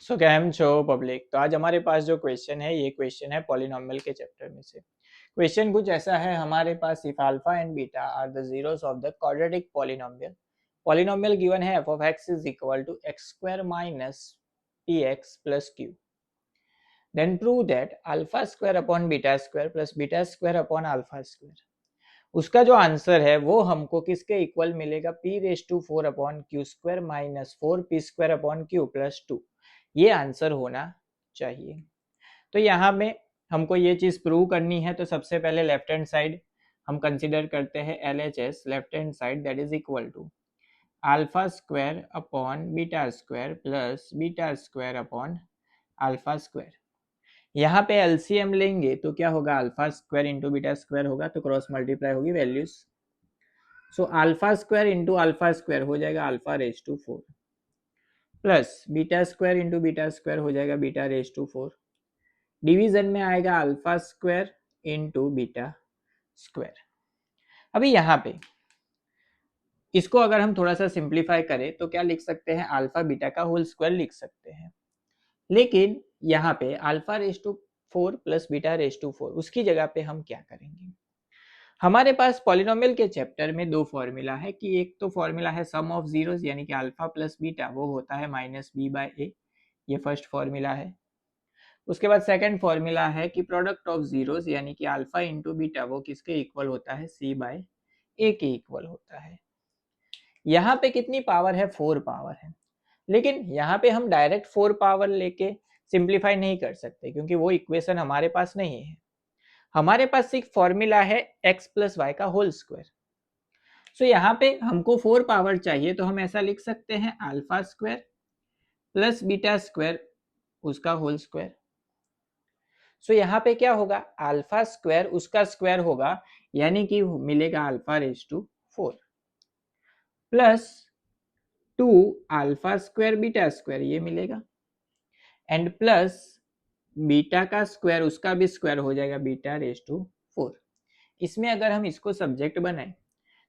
सो cam छो public. तो आज हमारे पास जो क्वेश्चन है ये क्वेश्चन है पॉलिनोमियल के चैप्टर में से। क्वेश्चन कुछ ऐसा है हमारे पास, if alpha and beta are the zeros of the quadratic polynomial, polynomial given है f of x is equal to x square minus p x plus q, then prove that alpha square upon beta square plus beta square upon alpha square. उसका जो answer है वो हमको किसके equal मिलेगा, p raise to 4 upon q square minus 4p square upon q plus 2। ये answer होना चाहिए। तो यहाँ में हमको ये चीज प्रूव करनी है। तो सबसे पहले लेफ्ट हैंड साइड हम कंसीडर करते हैं LHS, left hand side, that is equal to alpha square upon beta square plus beta square upon alpha square. यहाँ पे एलसीएम लेंगे तो क्या होगा, alpha square into beta square होगा, तो क्रॉस मल्टीप्लाई होगी values. So alpha square into alpha square हो जाएगा alpha raise to 4 plus beta square into beta square हो जाएगा बीटा रेज टू 4। डिवीजन में आएगा alpha square into beta square. अभी यहाँ पे इसको अगर हम थोड़ा सा सिंप्लीफाई करें तो क्या लिख सकते हैं, अल्फा बीटा का होल स्क्वायर लिख सकते हैं। लेकिन यहाँ पे alpha raise to 4 plus beta raise to 4, उसकी जगह पे हम क्या करेंगे। हमारे पास पॉलिनोमियल के चैप्टर में दो फॉर्मूला है कि एक तो फॉर्मूला है सम ऑफ जीरोस यानी कि अल्फा प्लस बीटा, वो होता है माइनस बी बाय ए, ये फर्स्ट फॉर्मूला है। उसके बाद सेकंड फॉर्मूला है कि प्रोडक्ट ऑफ जीरोस यानी कि अल्फा इंटू बीटा वो किसके इक्वल होता है, सी बाय ए के इक्वल होता है। यहाँ पे कितनी पावर है, 4 पावर है। लेकिन यहाँ पे हम डायरेक्ट 4 पावर लेके सिंप्लीफाई नहीं कर सकते क्योंकि वो इक्वेशन हमारे पास नहीं है। हमारे पास एक फॉर्मूला है x प्लस वाई का होल स्क्वायर। सो यहाँ पे हमको 4 पावर चाहिए, तो हम ऐसा लिख सकते हैं alpha square plus beta square उसका होल स्क्वायर। सो यहाँ पे क्या होगा, अल्फा स्क्वायर उसका स्क्वायर होगा यानी कि मिलेगा alpha raise to 4 plus 2 alpha square beta square ये मिलेगा, एंड प्लस बीटा का स्क्वायर उसका भी स्क्वायर हो जाएगा बीटा रेज टू 4। इसमें अगर हम इसको सब्जेक्ट बनाए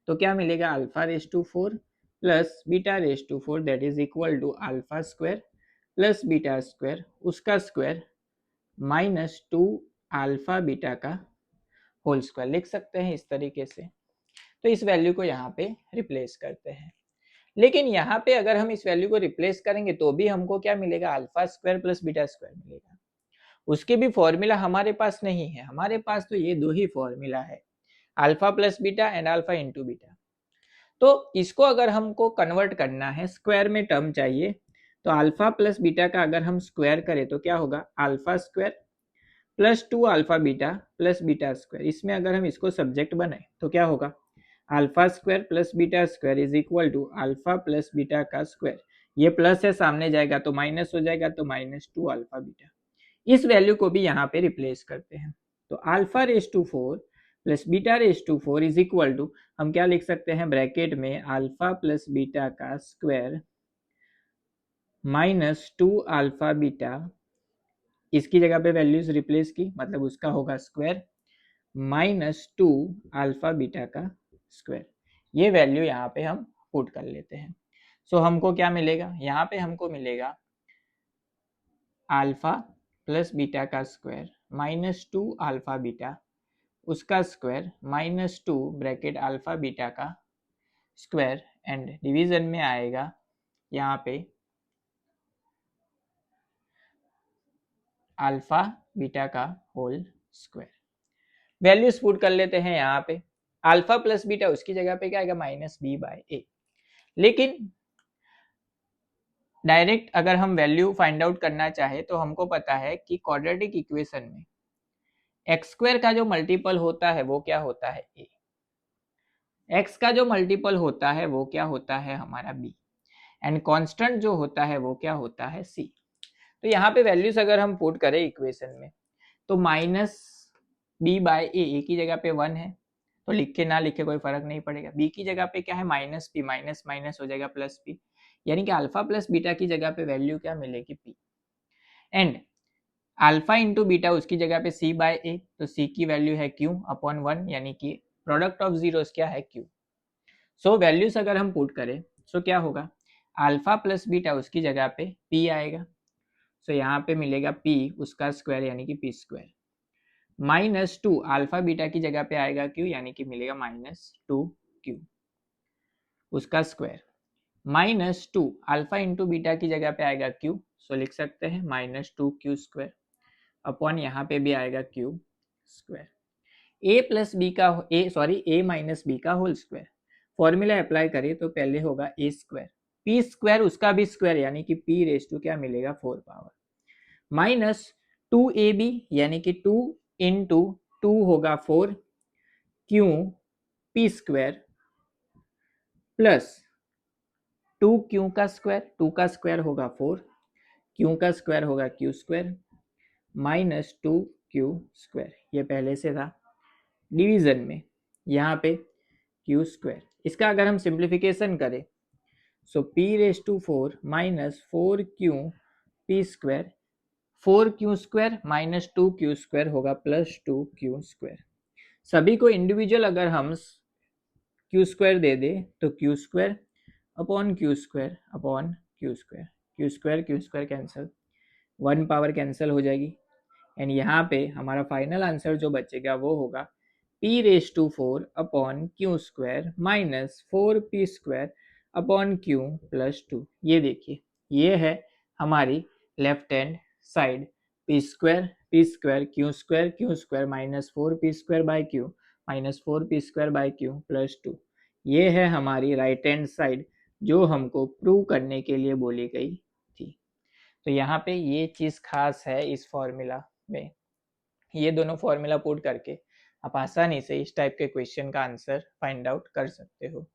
तो क्या मिलेगा, alpha raise to 4 plus beta raise to 4 that is equal to alpha square plus beta square उसका स्क्वायर माइनस 2 अल्फा बीटा का होल स्क्वायर लिख सकते हैं इस तरीके से। तो इस वैल्यू को यहाँ पे रिप्लेस करते हैं। लेकिन यहाँ पे अगर हम इस वैल्यू को रिप्लेस करेंगे तो भी हमको क्या मिलेगा, alpha square plus beta square मिलेगा। उसके भी फॉर्मूला हमारे पास नहीं है, हमारे पास तो ये दो ही फॉर्मूला है, alpha plus beta and alpha into beta. तो इसको अगर हमको कन्वर्ट करना है, स्क्वायर में टर्म चाहिए, तो अल्फा प्लस बीटा का अगर हम स्क्वायर करें तो क्या होगा, alpha square plus 2 alpha beta plus beta square. इसमें अगर हम इसको सब्जेक्ट बनाए तो क्या होगा, alpha square plus beta square is equal to alpha plus beta का स्क्वायर। ये प्लस है सामने जाएगा तो माइनस हो जाएगा, तो माइनस 2 अल्फा बीटा। इस वैल्यू को भी यहाँ पे रिप्लेस करते हैं। तो alpha raise to 4 plus beta raise to 4 is equal to, हम क्या लिख सकते हैं ब्रैकेट में, अल्फा प्लस बीटा का स्क्वायर माइनस 2 अल्फा बीटा, इसकी जगह पे वैल्यूज रिप्लेस की, मतलब उसका होगा स्क्वायर माइनस 2 अल्फा बीटा का स्क्वायर। ये वैल्यू यहाँ पे हम पुट कर लेते हैं। सो हमको क्या मिलेगा, यहाँ पे हमको मिलेगा अल्फा प्लस बीटा का स्क्वायर माइनस 2 अल्फा बीटा उसका square minus 2 bracket alpha beta का स्क्वायर, एंड डिवीजन में आएगा यहाँ पे अल्फा बीटा का होल स्क्वायर। वैल्यूज पुट कर लेते हैं यहाँ पे, अल्फा प्लस बीटा उसकी जगह पे क्या आएगा, माइनस बी बाय ए। लेकिन डायरेक्ट अगर हम वैल्यू फाइंड आउट करना चाहे तो हमको पता है कि क्वाड्रेटिक इक्वेशन में एक्स स्क्वायर का जो मल्टीपल होता है वो क्या होता है, ए। एक्स का जो मल्टीपल होता है वो क्या होता है, हमारा बी, एंड कांस्टेंट जो होता है वो क्या होता है, सी। तो यहाँ पे वैल्यूज अगर हम पुट करें इक्वेशन में तो माइनस बी बाय ए की जगह पे 1 है, तो लिखे ना लिखे कोई फर्क नहीं पड़ेगा। बी की जगह पे क्या है, माइनस पी, माइनस माइनस हो जाएगा प्लस पी, यानी कि अल्फा प्लस बीटा की जगह पे वैल्यू क्या मिलेगी, P. And alpha into beta उसकी जगह पे सी बाय ए, तो सी की वैल्यू है क्यू अपॉन 1, यानी कि प्रोडक्ट ऑफ जीरोस क्या है, क्यू। सो वैल्यूज अगर हम पुट करें सो क्या होगा, अल्फा प्लस बीटा उसकी जगह पे पी आएगा, सो यहाँ पे मिलेगा p उसका स्क्वायर यानी कि p स्क्वायर, -2 अल्फा बीटा की जगह पे आएगा q यानी कि मिलेगा -2q उसका स्क्वायर, -2 अल्फा इंटू बीटा की जगह पे आएगा q, सो लिख सकते हैं -2q स्क्वायर अपॉन यहाँ पे भी आएगा q square, a minus b का होल स्क्वायर। फॉर्मूला अप्लाई करें तो पहले होगा a स्क्वायर, p स्क्वायर उसका भी स्क्वायर यानी कि p रेज टू क्या मिलेगा 4 पावर, -2ab यानी कि 2 इंटू 2 होगा 4 q p square plus 2q का स्क्वायर, 2 का स्क्वायर होगा 4, q का स्क्वायर होगा q स्क्वायर -2q स्क्वायर, ये पहले से था डिवीजन में, यहाँ पे q स्क्वायर। इसका अगर हम सिंप्लीफिकेशन करें so p raise to 4 minus 4q p square, 4q square minus 2q square होगा प्लस 2q स्क्वायर। सभी को इंडिविजुअल अगर हम q स्क्वायर दे दे तो q square upon q square upon q square, q square cancel, 1 power cancel हो जाएगी and यहाँ पे हमारा फाइनल आंसर जो बचेगा वो होगा p raise to 4 upon q square minus 4p square upon q plus 2। ये देखिए ये है हमारी left hand side, p square q square minus 4p square by q minus 4p square by q plus 2। ये है हमारी राइट हैंड साइड जो हमको प्रूव करने के लिए बोली गई थी। तो यहाँ पे ये चीज़ खास है इस फॉर्मूला में, ये दोनों फॉर्मूला पुट करके आप आसानी से इस टाइप के क्वेश्चन का आंसर फाइंड आउट कर सकते हो।